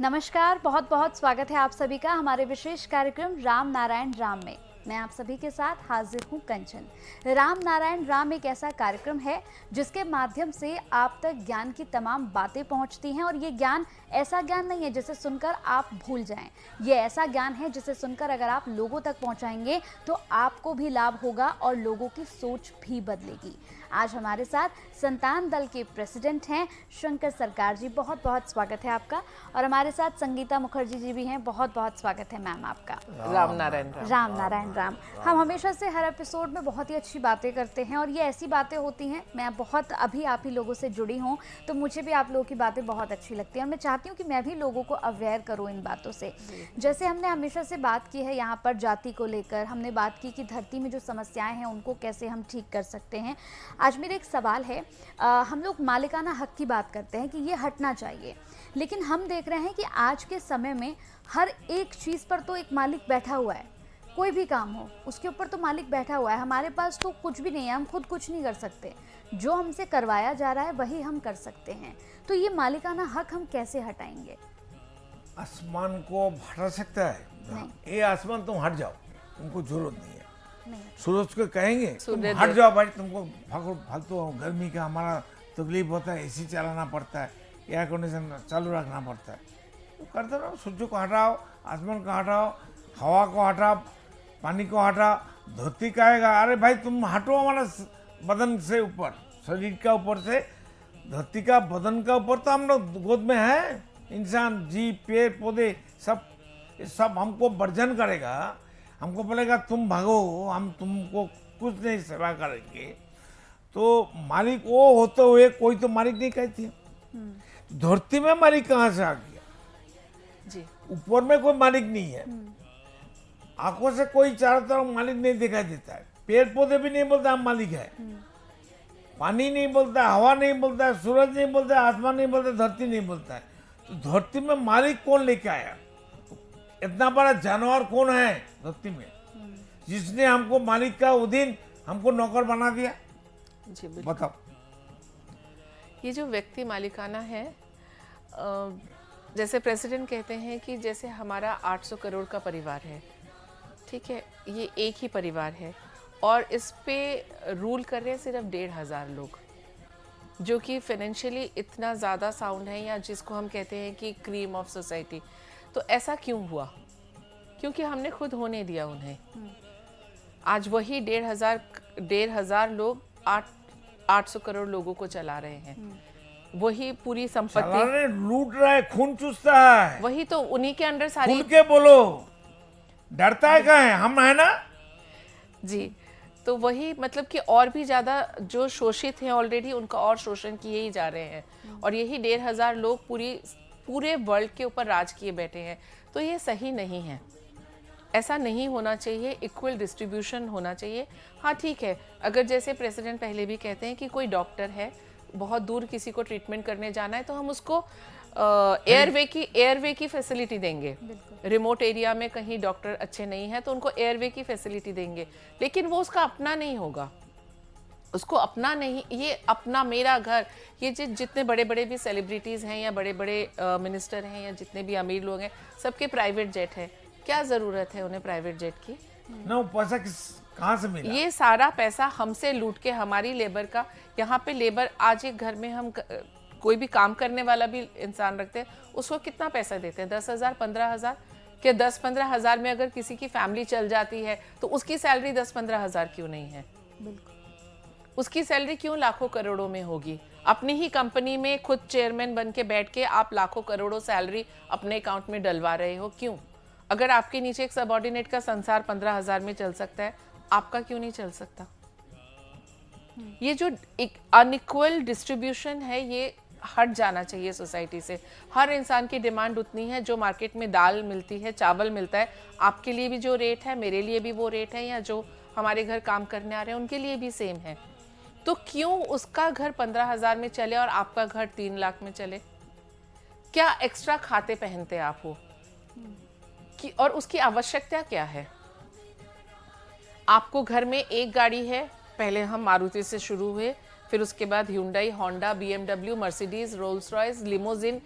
नमस्कार, बहुत बहुत स्वागत है आप सभी का हमारे विशेष कार्यक्रम राम नारायण राम में। मैं आप सभी के साथ हाजिर हूँ कंचन। राम नारायण राम एक ऐसा कार्यक्रम है जिसके माध्यम से आप तक ज्ञान की तमाम बातें पहुँचती हैं और ये ज्ञान ऐसा ज्ञान नहीं है जिसे सुनकर आप भूल जाएं। ये ऐसा ज्ञान है जिसे सुनकर अगर आप लोगों तक पहुँचाएंगे तो आपको भी लाभ होगा और लोगों की सोच भी बदलेगी। आज हमारे साथ संतान दल के प्रेसिडेंट हैं शंकर सरकार जी, बहुत बहुत स्वागत है आपका। और हमारे साथ संगीता मुखर्जी जी भी हैं, बहुत बहुत स्वागत है मैम आपका। राम नारायण राम। राम नारायण राम। हम हमेशा से हर एपिसोड में बहुत ही अच्छी बातें करते हैं और ये ऐसी बातें होती हैं, मैं बहुत अभी आप ही लोगों से जुड़ी हूँ तो मुझे भी आप लोगों की बातें बहुत अच्छी लगती हैं और मैं चाहती हूँ कि मैं भी लोगों को अवेयर करूँ इन बातों से। जैसे हमने हमेशा से बात की है यहाँ पर जाति को लेकर, हमने बात की कि धरती में जो समस्याएं हैं उनको कैसे हम ठीक कर सकते हैं। आज मेरा एक सवाल है, हम लोग मालिकाना हक की बात करते हैं कि ये हटना चाहिए, लेकिन हम देख रहे हैं कि आज के समय में हर एक चीज़ पर तो एक मालिक बैठा हुआ है। कोई भी काम हो उसके ऊपर तो मालिक बैठा हुआ है। हमारे पास तो कुछ भी नहीं है, हम खुद कुछ नहीं कर सकते। जो हमसे करवाया जा रहा है वही हम कर सकते हैं। तो ये मालिकाना हक हम कैसे हटाएंगे? आसमान को हटा सकता है नहीं। ये आसमान तुम हट जाओ, तुमको जरूरत नहीं है। नहीं। सूरज को कहेंगे तुम सूर्य हट देव। जाओ भाई, तुमको फालतू गर्मी का हमारा तकलीफ होता है, एसी चलाना पड़ता है, एयर कंडीशन चालू रखना पड़ता है। तो करते रहो, सूर्य को हटाओ, आसमान को हटाओ, हवा को हटाओ, पानी को हटाओ, धरती कहेगा अरे भाई तुम हटो हमारा बदन से ऊपर, शरीर का ऊपर से, धरती का बदन का ऊपर तो हम लोग गोद में है। इंसान, जीव, पेड़ पौधे सब हमको वर्जन करेगा, हमको बोलेगा तुम भागो, हम तुमको कुछ नहीं सेवा करेंगे। तो मालिक वो होते हुए कोई तो मालिक नहीं कहती है। धरती में मालिक कहाँ से आ गया? जी। ऊपर में कोई मालिक नहीं है। आंखों से कोई चारों तरफ मालिक नहीं दिखाई देता है। पेड़ पौधे भी नहीं बोलता हम मालिक है, पानी नहीं बोलता, हवा नहीं बोलता, सूरज नहीं बोलता, आसमान नहीं बोलता, धरती नहीं बोलता है। तो धरती में मालिक कौन लेके आया? इतना बड़ा जानवर कौन है धरती में जिसने हमको मालिक का अधीन, हमको नौकर बना दिया? जी बिल्कुल। बताओ। ये जो व्यक्ति मालिकाना है, जैसे प्रेसिडेंट कहते हैं कि जैसे हमारा 800 करोड़ का परिवार है, ठीक है, ये एक ही परिवार है और इस पे रूल कर रहे हैं सिर्फ 1,500 लोग, जो कि फाइनेंशियली इतना ज़्यादा साउंड है, या जिसको हम कहते हैं कि क्रीम ऑफ सोसाइटी। तो ऐसा क्यों हुआ? क्योंकि हमने खुद होने दिया उन्हें। आज वही 1,500 लोग 800 करोड़ लोगों को चला रहे हैं। वही पूरी संपत्ति लूट रहा है, खून चूसता है। वही तो उन्हीं के अंडर सारी। खुल के बोलो, डरता है कहाँ है? हम है ना जी। तो वही मतलब कि और भी ज़्यादा जो शोषित हैं ऑलरेडी, उनका और शोषण किए ही जा रहे हैं और यही 1,500 लोग पूरे वर्ल्ड के ऊपर राज किए बैठे हैं। तो ये सही नहीं है, ऐसा नहीं होना चाहिए। इक्वल डिस्ट्रीब्यूशन होना चाहिए। हाँ ठीक है, अगर जैसे प्रेसिडेंट पहले भी कहते हैं कि कोई डॉक्टर है, बहुत दूर किसी को ट्रीटमेंट करने जाना है, तो हम उसको एयरवे की फैसिलिटी देंगे। रिमोट एरिया में कहीं डॉक्टर अच्छे नहीं हैं तो उनको एयरवे की फैसिलिटी देंगे, लेकिन वो उसका अपना नहीं होगा। उसको अपना नहीं, ये अपना मेरा घर, ये जितने बड़े बड़े भी सेलिब्रिटीज़ हैं या बड़े बड़े मिनिस्टर हैं या जितने भी अमीर लोग हैं, सबके प्राइवेट जेट है। क्या ज़रूरत है उन्हें प्राइवेट जेट की? ना वो पैसा कहाँ से मिला? ये सारा पैसा हमसे लूट के, हमारी लेबर का। यहाँ पे लेबर, आज एक घर में हम कोई भी काम करने वाला भी इंसान रखते हैं, उसको कितना पैसा देते हैं? 10,000, 15,000 के 10-15 हज़ार में अगर किसी की फैमिली चल जाती है तो उसकी सैलरी 10-15 हज़ार क्यों नहीं है? बिल्कुल। उसकी सैलरी क्यों लाखों करोड़ों में होगी? अपनी ही कंपनी में खुद चेयरमैन बन के बैठ के आप लाखों करोड़ों सैलरी अपने अकाउंट में डलवा रहे हो, क्यों? अगर आपके नीचे एक सबऑर्डिनेट का संसार 15,000 में चल सकता है, आपका क्यों नहीं चल सकता? ये जो एक अनइक्वल डिस्ट्रीब्यूशन है, ये हट जाना चाहिए सोसाइटी से। हर इंसान की डिमांड उतनी है। जो मार्केट में दाल मिलती है, चावल मिलता है, आपके लिए भी जो रेट है, मेरे लिए भी वो रेट है, या जो हमारे घर काम करने आ रहे हैं उनके लिए भी सेम है। तो क्यों उसका घर 15,000 में चले और आपका घर 3 लाख में चले? क्या एक्स्ट्रा खाते पहनते आप हो कि, और उसकी आवश्यकता क्या है? आपको घर में एक गाड़ी है, पहले हम मारुति से शुरू हुए, फिर उसके बाद Hyundai, Honda, BMW, Mercedes, Rolls Royce, limousine,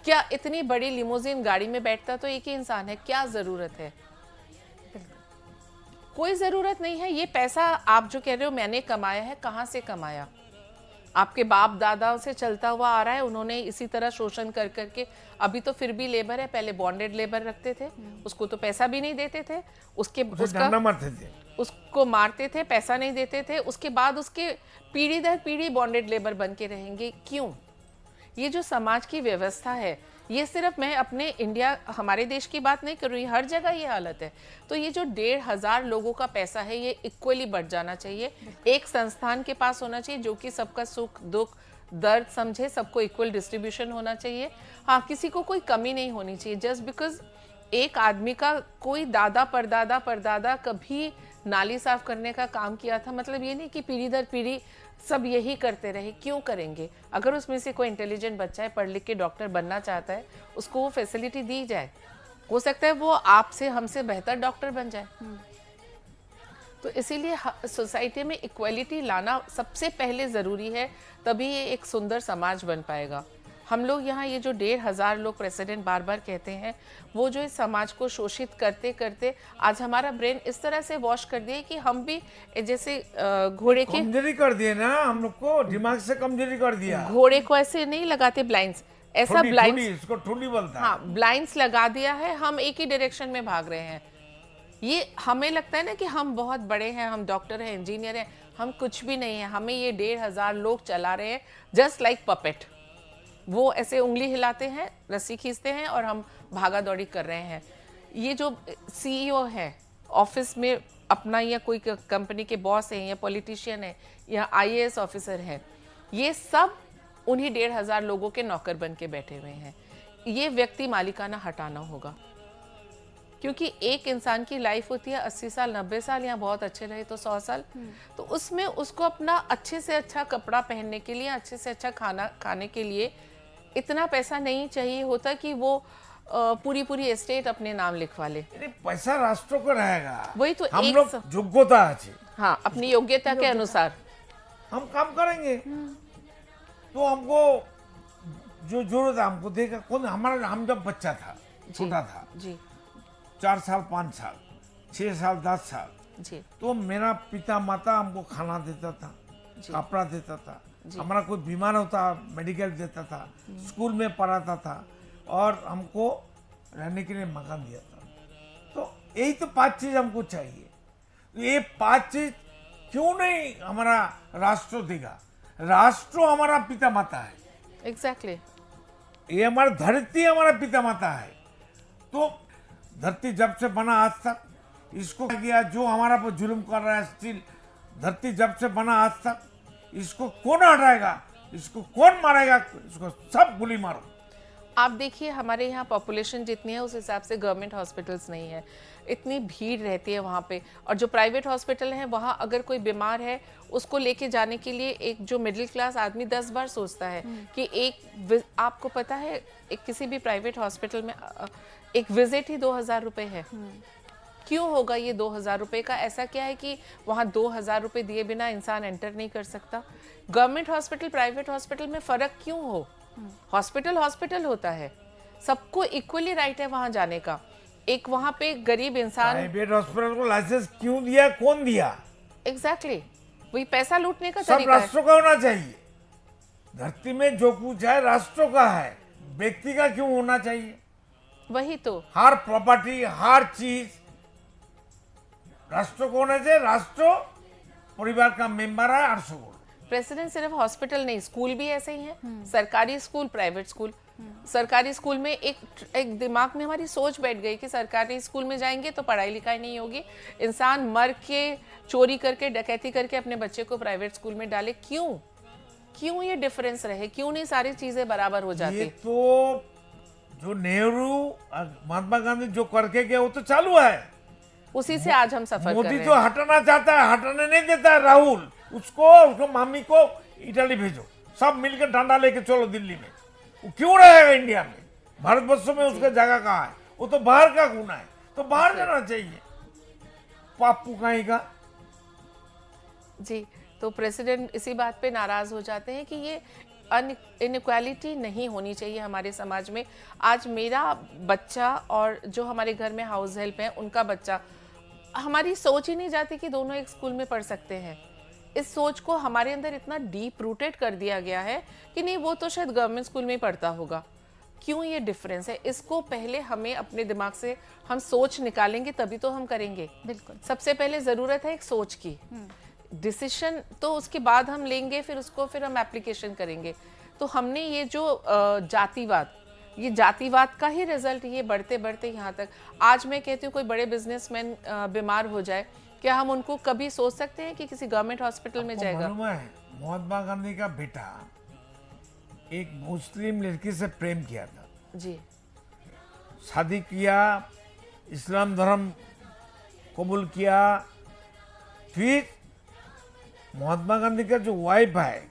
क्या इतनी बड़ी लिमोजिन गाड़ी में बैठता तो एक ही इंसान है, क्या जरूरत है? कोई जरूरत नहीं है। ये पैसा आप जो कह रहे हो मैंने कमाया है, कहाँ से कमाया? आपके बाप दादाओं से चलता हुआ आ रहा है, उन्होंने इसी तरह शोषण कर करके, अभी तो फिर भी लेबर है, पहले बॉन्डेड लेबर रखते थे, उसको तो पैसा भी नहीं देते थे, डंडा मारते थे, उसको मारते थे, पैसा नहीं देते थे, उसके बाद उसके पीढ़ी दर पीढ़ी बॉन्डेड लेबर बन के रहेंगे। क्यों? ये जो समाज की व्यवस्था है, ये सिर्फ मैं अपने इंडिया हमारे देश की बात नहीं कर रही, हर जगह ये हालत है। तो ये जो 1,500 लोगों का पैसा है, ये इक्वली बढ़ जाना चाहिए, एक संस्थान के पास होना चाहिए जो कि सबका सुख दुख दर्द समझे, सबको इक्वल डिस्ट्रीब्यूशन होना चाहिए। हाँ, किसी को कोई कमी नहीं होनी चाहिए। जस्ट बिकॉज एक आदमी का कोई दादा परदादा कभी नाली साफ करने का काम किया था, मतलब ये नहीं कि पीढ़ी दर पीढ़ी सब यही करते रहे। क्यों करेंगे? अगर उसमें से कोई इंटेलिजेंट बच्चा है, पढ़ लिख के डॉक्टर बनना चाहता है, उसको वो फैसिलिटी दी जाए, हो सकता है वो आपसे हमसे बेहतर डॉक्टर बन जाए। तो इसीलिए सोसाइटी में इक्वलिटी लाना सबसे पहले ज़रूरी है, तभी ये एक सुंदर समाज बन पाएगा। हम लोग यहाँ ये जो 1,500 लोग प्रेसिडेंट बार बार कहते हैं, वो जो इस समाज को शोषित करते करते आज हमारा ब्रेन इस तरह से वॉश कर दिया कि हम भी जैसे घोड़े के कमजोरी कर दिए ना, हम लोग को दिमाग से कमजोरी कर दिया। घोड़े को ऐसे नहीं लगाते ब्लाइंड्स, ऐसा ब्लाइंड्स, इसको ठुडी बोलता है। हाँ, ब्लाइंड्स लगा दिया है, हम एक ही डायरेक्शन में भाग रहे हैं। ये हमें लगता है ना कि हम बहुत बड़े हैं, हम डॉक्टर हैं, इंजीनियर हैं, हम कुछ भी नहीं है। हमें ये 1,500 लोग चला रहे हैं, जस्ट लाइक पपेट। वो ऐसे उंगली हिलाते हैं, रस्सी खींचते हैं और हम भागा दौड़ी कर रहे हैं। ये जो सीईओ है ऑफिस में अपना, या कोई कंपनी के बॉस हैं, या पॉलिटिशियन है, या आईएएस ऑफिसर है, ये सब उन्हीं 1,500 लोगों के नौकर बन के बैठे हुए हैं। ये व्यक्ति मालिकाना हटाना होगा, क्योंकि एक इंसान की लाइफ होती है 80 साल 90 साल, या बहुत अच्छे रहे तो 100 साल। तो उसमें उसको अपना अच्छे से अच्छा कपड़ा पहनने के लिए, अच्छे से अच्छा खाना खाने के लिए इतना पैसा नहीं चाहिए होता कि वो पूरी एस्टेट अपने नाम लिखवा ले। पैसा राष्ट्र को रहेगा, वही तो हम लोग योग्यता है, हाँ, अपनी योग्यता के अनुसार हम काम करेंगे। तो हमको जो जरूरत है हमको देगा कौन? हमारा, हम जब बच्चा था, छोटा था जी, 4 साल 5 साल 6 साल 10 साल जी, तो मेरा पिता माता हमको खाना देता था, कपड़ा देता था, हमारा कोई बीमार होता मेडिकल देता था, स्कूल में पढ़ाता था, और हमको रहने के लिए मकान दिया था। तो यही तो 5 चीज हमको चाहिए। तो ये 5 चीज क्यों नहीं हमारा राष्ट्र देगा? राष्ट्र हमारा पिता माता है, एग्जैक्टली। ये हमारा धरती हमारा पिता माता है। तो धरती जब से बना आज तक इसको किया, जो हमारा पर जुल्म कर रहा है स्टिल, धरती जब से बना आज तक इसको कौन हटाएगा, इसको कौन मारेगा, इसको सब गोली मारो। आप देखिए हमारे यहाँ पॉपुलेशन जितनी है उस हिसाब से गवर्नमेंट हॉस्पिटल्स नहीं है, इतनी भीड़ रहती है वहाँ पे। और जो प्राइवेट हॉस्पिटल हैं वहाँ अगर कोई बीमार है उसको लेके जाने के लिए एक जो मिडिल क्लास आदमी 10 बार सोचता है कि आपको पता है एक किसी भी प्राइवेट हॉस्पिटल में एक विजिट ही 2,000 रुपये है। क्यों होगा ये 2,000 रुपये का? ऐसा क्या है कि वहाँ 2,000 रुपये दिए बिना इंसान एंटर नहीं कर सकता? गवर्नमेंट हॉस्पिटल प्राइवेट हॉस्पिटल में फ़र्क क्यों हो? हॉस्पिटल हॉस्पिटल होता है, सबको इक्वली राइट है वहाँ जाने का। एक वहाँ पे गरीब इंसान, प्राइवेट हॉस्पिटल को लाइसेंस क्यों दिया, कौन दिया? एग्जैक्टली वही पैसा लूटने का सब तरीका है। राष्ट्रों का होना चाहिए। धरती में जो कुछ है राष्ट्रों का है, व्यक्ति का क्यों होना चाहिए? वही तो, हर प्रॉपर्टी हर चीज राष्ट्र को होना चाहिए। राष्ट्र परिवार का मेंबर है 800 करोड़। प्रेसिडेंट सिर्फ हॉस्पिटल नहीं, स्कूल भी ऐसे ही हैं, सरकारी स्कूल प्राइवेट स्कूल। सरकारी स्कूल में एक दिमाग में हमारी सोच बैठ गई कि सरकारी स्कूल में जाएंगे तो पढ़ाई लिखाई नहीं होगी, इंसान मर के चोरी करके डकैती करके अपने बच्चे को प्राइवेट स्कूल में डाले। क्यों ये डिफरेंस रहे? क्यों नहीं सारी चीजें बराबर हो जाती? ये तो जो नेहरू महात्मा गांधी जो करके गए वो तो चालू है, उसी से आज हम सफर कर मोदी रहे जो हैं। हटाना चाहता है हटाने नहीं देता है। राहुल उसको मामी को इटली भेजो, सब मिलकर डंडा लेके चलो दिल्ली में। वो क्यों रहेगा इंडिया में? भारतवर्ष में उसका जगह कहाँ है? वो तो बाहर का गुना है, तो बाहर जाना चाहिए। पापू कहीं का जी। तो प्रेसिडेंट इसी बात पे नाराज हो जाते हैं कि ये इनइक्वालिटी नहीं होनी चाहिए हमारे समाज में। आज मेरा बच्चा और जो हमारे घर में हाउस हेल्प है उनका बच्चा, हमारी सोच ही नहीं जाती कि दोनों एक स्कूल में पढ़ सकते हैं। इस सोच को हमारे अंदर इतना डीप रूटेड कर दिया गया है कि नहीं, वो तो शायद गवर्नमेंट स्कूल में ही पढ़ता होगा। क्यों ये डिफरेंस है? इसको पहले हमें अपने दिमाग से हम सोच निकालेंगे तभी तो हम करेंगे। बिल्कुल। सबसे पहले ज़रूरत है एक सोच की। डिसीशन तो उसके बाद हम लेंगे, फिर हम एप्लीकेशन करेंगे। तो हमने ये जो जातिवाद, ये जातिवाद का ही रिजल्ट ये बढ़ते बढ़ते यहाँ तक। आज मैं कहती हूँ कोई बड़े बिजनेसमैन बीमार हो जाए, क्या हम उनको कभी सोच सकते हैं कि किसी गवर्नमेंट हॉस्पिटल में जाएगा? मालूम है महात्मा गांधी का बेटा एक मुस्लिम लड़की से प्रेम किया था, जी, शादी किया, इस्लाम धर्म कबूल किया, फिर महात्मा गांधी का जो वाइफ है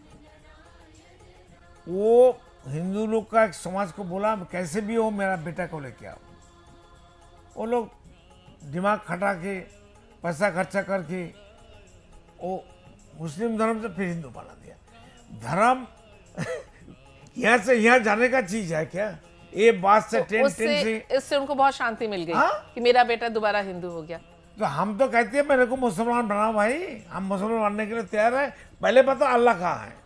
वो हिंदू लोग का एक समाज को बोला कैसे भी हो मेरा बेटा को लेके आओ। वो लोग दिमाग खटा के पैसा खर्चा करके वो मुस्लिम धर्म से फिर हिंदू बना दिया। धर्म यहाँ से यहाँ जाने का चीज है क्या? ये बात से टेन से इससे उनको बहुत शांति मिल गई। हाँ? कि मेरा बेटा दोबारा हिंदू हो गया। तो हम तो कहते हैं मेरे को मुसलमान बनाओ भाई, हम मुसलमान बनने के लिए तैयार है। पहले बताओ अल्लाह कहाँ है?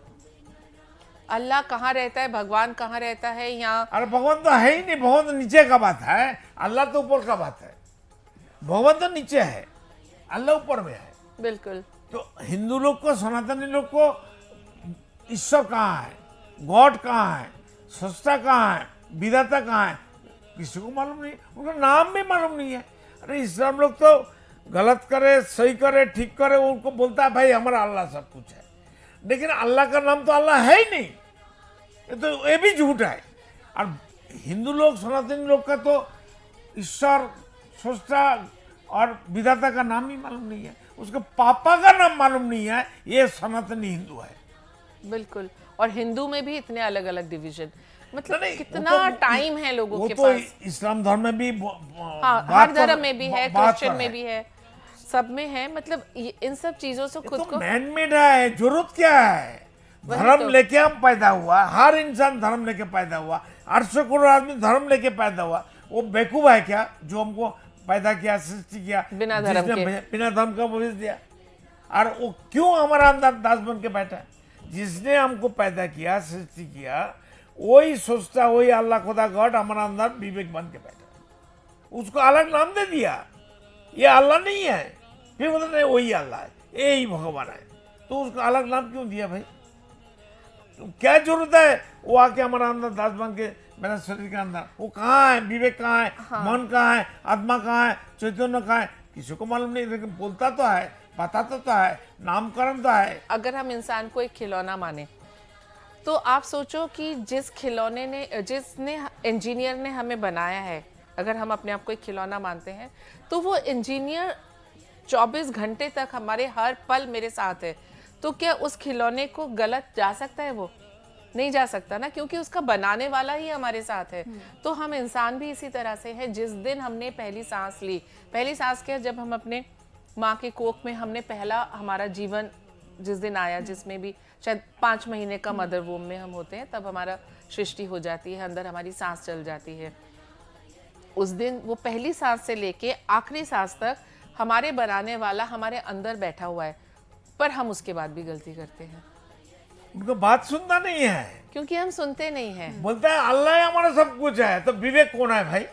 अल्लाह कहाँ रहता है, भगवान कहाँ रहता है यहाँ? अरे भगवान तो है ही नहीं, भगवान तो नीचे का बात है, अल्लाह तो ऊपर का बात है। भगवान तो नीचे है, अल्लाह ऊपर में है। बिल्कुल। तो हिंदू लोग को, सनातनी लोग को ईश्वर कहाँ है, गॉड कहाँ है, सृष्टा कहाँ है, विधाता कहाँ है, किसी को मालूम नहीं, उनका नाम भी मालूम नहीं है। अरे इस्लाम लोग तो गलत करे, सही करे, ठीक करे, उनको बोलता है भाई हमारा अल्लाह सब कुछ है, लेकिन अल्लाह का नाम तो अल्लाह है ही नहीं। ये भी झूठ है। और हिंदू लोग, सनातनी लोग का तो ईश्वर, सृष्टा और विधाता का नाम ही मालूम नहीं है, उसके पापा का नाम मालूम नहीं है। ये सनातनी हिंदू है। बिल्कुल। और हिंदू में भी इतने अलग अलग डिवीजन, मतलब नहीं, कितना टाइम है लोगों के तो पास। इस्लाम धर्म में भी हाँ, हर धर्म में भी है, क्रिश्चियन में भी है, सब में है। मतलब इन सब चीजों से खुद को मैन मेड है। जरूरत क्या है? धर्म तो। लेके हम पैदा हुआ, हर इंसान धर्म लेके पैदा हुआ, 800 करोड़ आदमी धर्म लेके पैदा हुआ। वो बेवकूफ है क्या जो हमको पैदा किया, सृष्टि किया बिना धर्म के? बिना धर्म का भविष्य दिया। और वो क्यों हमारा अंदर दास बन के बैठा है? जिसने हमको पैदा किया, सृष्टि किया, वही सोचता, वही अल्लाह खुदा गॉड हमारा अंदर विवेक बन के बैठा। उसको अलग नाम दे दिया, ये अल्लाह नहीं है। फिर बोलते नहीं वही अल्लाह है, यही भगवान है। तो उसको अलग नाम क्यों दिया भाई? तो क्या जरूरत है वो आके हमारा अंदर दास बन के, मेरा शरीर के अंदर? वो कहाँ है? विवेक कहाँ है? हाँ। मन कहाँ है? आत्मा कहाँ है? चैतन्य कहाँ है? किसी को मालूम नहीं, लेकिन बोलता तो है, बताता तो है, नामकरण तो है। अगर हम इंसान को एक खिलौना माने तो आप सोचो कि जिस खिलौने ने, जिसने इंजीनियर ने हमें बनाया है, अगर हम अपने आप को एक खिलौना मानते हैं, तो वो इंजीनियर 24 घंटे तक हमारे हर पल मेरे साथ है। तो क्या उस खिलौने को गलत जा सकता है? वो नहीं जा सकता ना, क्योंकि उसका बनाने वाला ही हमारे साथ है। तो हम इंसान भी इसी तरह से है। जिस दिन हमने पहली सांस ली, पहली सांस क्या, जब हम अपने माँ के कोख में हमने पहला हमारा जीवन जिस दिन आया, जिसमें भी शायद 5 महीने का मदर वोम में हम होते हैं, तब हमारा सृष्टि हो जाती है, अंदर हमारी सांस चल जाती है। उस दिन वो पहली सांस से लेके आखिरी सांस तक हमारे बनाने वाला हमारे अंदर बैठा हुआ है, पर हम उसके बाद भी गलती करते हैं। उनको बात सुनता नहीं है, क्योंकि हम सुनते नहीं हैं। बोलता है अल्लाह ही हमारा सब कुछ है। तो विवेक कौन है भाई?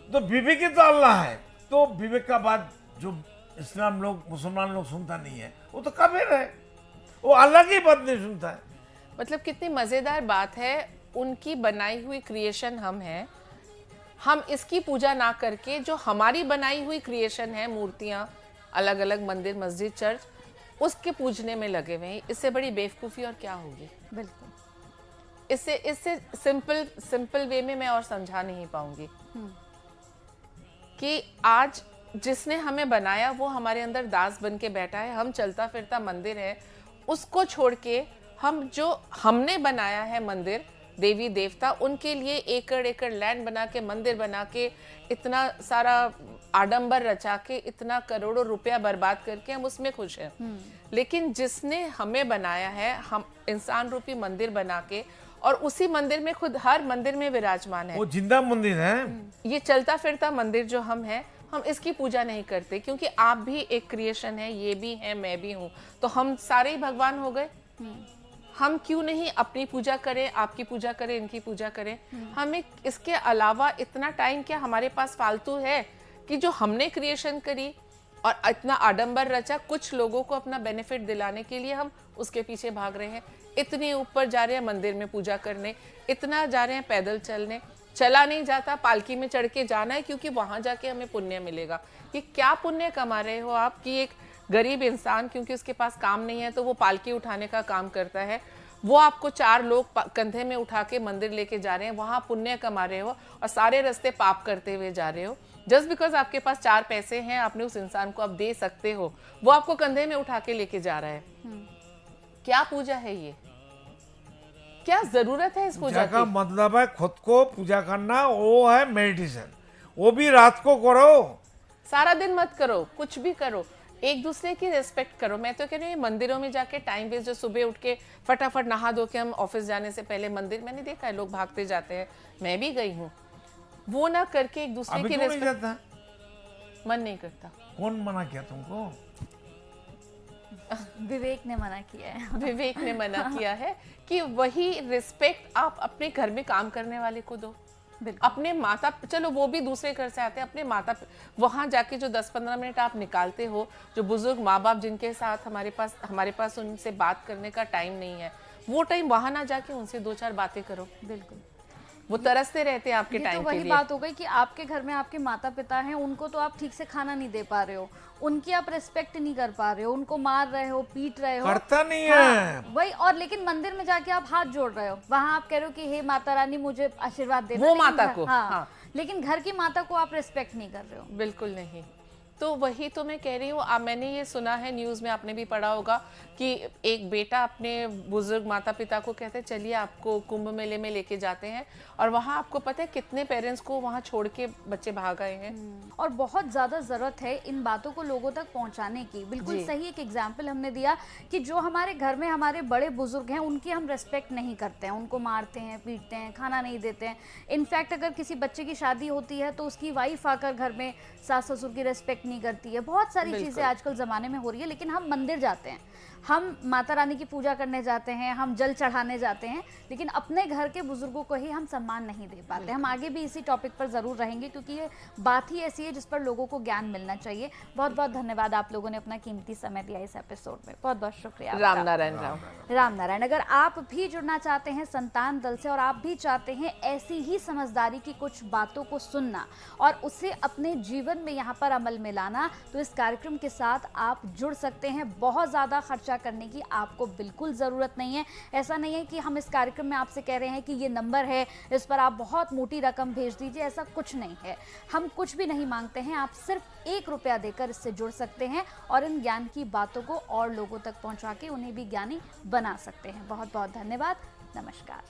तो विवेक ही तो अल्लाह है। तो विवेक का बात जो इस्लाम लोग, मुसलमान लोग सुनता नहीं है, वो तो काफिर है, वो अल्लाह की बात नहीं सुनता है। मतलब कितनी मजेदार बात है, उनकी बनाई हुई क्रिएशन हम हैं, हम इसकी पूजा ना करके जो हमारी बनाई हुई क्रिएशन है, मूर्तियां, अलग अलग मंदिर, मस्जिद, चर्च, उसके पूजने में लगे हुए हैं। इससे बड़ी बेवकूफ़ी और क्या होगी? बिल्कुल। इससे सिंपल वे में मैं और समझा नहीं पाऊंगी कि आज जिसने हमें बनाया वो हमारे अंदर दास बन के बैठा है, हम चलता फिरता मंदिर है, उसको छोड़ के हम जो हमने बनाया है मंदिर, देवी देवता, उनके लिए एकड़ एकड़ लैंड बना के, मंदिर बना के, इतना सारा आडंबर रचा के, इतना करोड़ों रुपया बर्बाद करके हम उसमें खुश हैं। लेकिन जिसने हमें बनाया है, हम इंसान रूपी मंदिर बना के, और उसी मंदिर में खुद हर मंदिर में विराजमान है, वो जिंदा मंदिर है। ये चलता फिरता मंदिर जो हम हैं, हम इसकी पूजा नहीं करते, क्योंकि आप भी एक क्रिएशन है, ये भी है, मैं भी हूँ, तो हम सारे ही भगवान हो गए। हम क्यों नहीं अपनी पूजा करें, आपकी पूजा करें, इनकी पूजा करें? हमें इसके अलावा इतना टाइम क्या हमारे पास फालतू है कि जो हमने क्रिएशन करी और इतना आडंबर रचा, कुछ लोगों को अपना बेनिफिट दिलाने के लिए हम उसके पीछे भाग रहे हैं। इतने ऊपर जा रहे हैं मंदिर में पूजा करने, इतना जा रहे हैं पैदल चलने, चला नहीं जाता, पालकी में चढ़ के जाना है क्योंकि वहां जाके हमें पुण्य मिलेगा। ये क्या पुण्य कमा रहे हो आप कि एक गरीब इंसान, क्योंकि उसके पास काम नहीं है तो वो पालकी उठाने का काम करता है, वो आपको 4 लोग कंधे में उठा के मंदिर लेके जा रहे हैं, वहां पुण्य कमा रहे हो और सारे रास्ते पाप करते हुए जा रहे हो। जस्ट बिकॉज आपके पास 4 पैसे हैं, आपने उस इंसान को आप दे सकते हो, वो आपको कंधे में उठा के लेके जा रहा है। क्या पूजा है ये? क्या जरूरत है इस पूजा का की? मतलब है खुद को पूजा करना, वो है मेडिटेशन। वो भी रात को करो, सारा दिन मत करो, कुछ भी करो, एक दूसरे की रिस्पेक्ट करो। मैं तो कह रही हूँ मंदिरों में जाके टाइम वेस्ट, जो सुबह उठ के फटाफट नहा धो के हम ऑफिस जाने से पहले मंदिर, मैंने देखा है लोग भागते जाते हैं, मैं भी गई हूँ, वो ना करके एक दूसरे अभी की क्यों नहीं रिस्पेक्ट। जाता? मन नहीं करता। कौन मना किया तुमको? विवेक ने मना किया है। विवेक ने मना किया है कि वही रिस्पेक्ट आप अपने घर में काम करने वाले को दो। अपने माता, चलो वो भी दूसरे घर से आते हैं, अपने माता, वहां जाके जो 10-15 मिनट आप निकालते हो, जो बुजुर्ग माँ बाप जिनके साथ हमारे पास उनसे बात करने का टाइम नहीं है, वो टाइम वहां ना जाके उनसे 2-4 बातें करो। बिल्कुल, वो तरसते रहते हैं आपके ये टाइम तो के वही लिए। बात हो गई कि आपके घर में आपके माता पिता हैं, उनको तो आप ठीक से खाना नहीं दे पा रहे हो, उनकी आप रिस्पेक्ट नहीं कर पा रहे हो, उनको मार रहे हो, पीट रहे हो, करता नहीं हाँ, है वही। और लेकिन मंदिर में जाके आप हाथ जोड़ रहे हो, वहां आप कह रहे हो कि हे माता रानी मुझे आशीर्वाद देना, वो लेकिन माता को, हाँ, हाँ। लेकिन घर की माता को आप रिस्पेक्ट नहीं कर रहे हो। बिल्कुल नहीं। तो वही तो मैं कह रही हूँ। मैंने ये सुना है, न्यूज़ में आपने भी पढ़ा होगा कि एक बेटा अपने बुजुर्ग माता पिता को कहते हैं चलिए आपको कुंभ मेले में लेके जाते हैं, और वहाँ आपको पता है कितने पेरेंट्स को वहाँ छोड़ के बच्चे भाग आए हैं। और बहुत ज़्यादा ज़रूरत है इन बातों को लोगों तक पहुंचाने की। बिल्कुल सही एक एग्जाम्पल हमने दिया कि जो हमारे घर में हमारे बड़े बुजुर्ग हैं उनकी हम रेस्पेक्ट नहीं करते हैं, उनको मारते हैं, पीटते हैं, खाना नहीं देते हैं। इनफैक्ट अगर किसी बच्चे की शादी होती है तो उसकी वाइफ आकर घर में सास ससुर की रेस्पेक्ट नहीं करती है। बहुत सारी चीज़ें आजकल ज़माने में हो रही है, लेकिन हम मंदिर जाते हैं, हम माता रानी की पूजा करने जाते हैं, हम जल चढ़ाने जाते हैं, लेकिन अपने घर के बुजुर्गों को ही हम सम्मान नहीं दे पाते। हम आगे भी इसी टॉपिक पर ज़रूर रहेंगे क्योंकि ये बात ही ऐसी है जिस पर लोगों को ज्ञान मिलना चाहिए। बहुत बहुत धन्यवाद, आप लोगों ने अपना कीमती समय दिया इस एपिसोड में, बहुत बहुत शुक्रिया। राम नारायण राम। राम नारायण। अगर आप भी जुड़ना चाहते हैं संतान दल से और आप भी चाहते हैं ऐसी ही समझदारी की कुछ बातों को सुनना और उसे अपने जीवन में यहाँ पर अमल में लाना, तो इस कार्यक्रम के साथ आप जुड़ सकते हैं। बहुत ज़्यादा खर्चा करने की आपको बिल्कुल ज़रूरत नहीं है। ऐसा नहीं है कि हम इस कार्यक्रम में आपसे कह रहे हैं कि ये नंबर है, इस पर आप बहुत मोटी रकम भेज दीजिए, ऐसा कुछ नहीं है। हम कुछ भी नहीं मांगते हैं, आप सिर्फ 1 रुपया देकर इससे जुड़ सकते हैं और इन ज्ञान की बातों को और लोगों तक पहुंचा के उन्हें भी ज्ञानी बना सकते हैं। बहुत बहुत धन्यवाद, नमस्कार।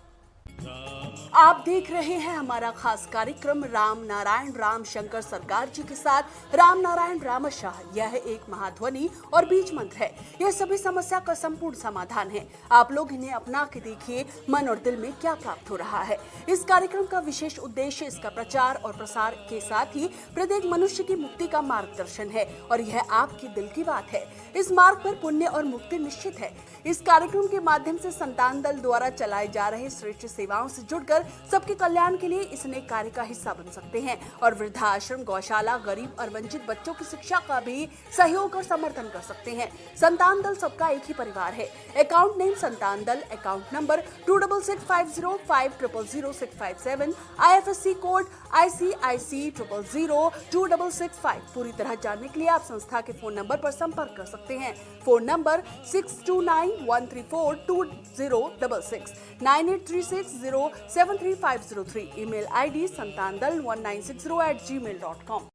आप देख रहे हैं हमारा खास कार्यक्रम राम नारायण राम शंकर सरकार जी के साथ राम नारायण रामशाह। यह एक महाध्वनि और बीज मंत्र है। यह सभी समस्या का संपूर्ण समाधान है। आप लोग इन्हें अपना के देखिए, मन और दिल में क्या प्राप्त हो रहा है। इस कार्यक्रम का विशेष उद्देश्य इसका प्रचार और प्रसार के साथ ही प्रत्येक मनुष्य की मुक्ति का मार्गदर्शन है और यह आपकी दिल की बात है। इस मार्ग पर पुण्य और मुक्ति निश्चित है। इस कार्यक्रम के माध्यम से संतान दल द्वारा चलाए जा रहे श्रेष्ठ सेवाओं से जुड़कर सबके कल्याण के लिए इस नेक कार्य का हिस्सा बन सकते हैं और वृद्धाश्रम, गौशाला, गरीब और वंचित बच्चों की शिक्षा का भी सहयोग और समर्थन कर सकते हैं। संतान दल सबका एक ही परिवार है। अकाउंट नेम संतान दल, account number 266505000657, IFSC code ICIC 000265। पूरी तरह जानने के लिए आप संस्था के फोन नंबर पर संपर्क कर सकते हैं। Phone number 6291342066, 9836073503। Email ID santandal1960@gmail.com।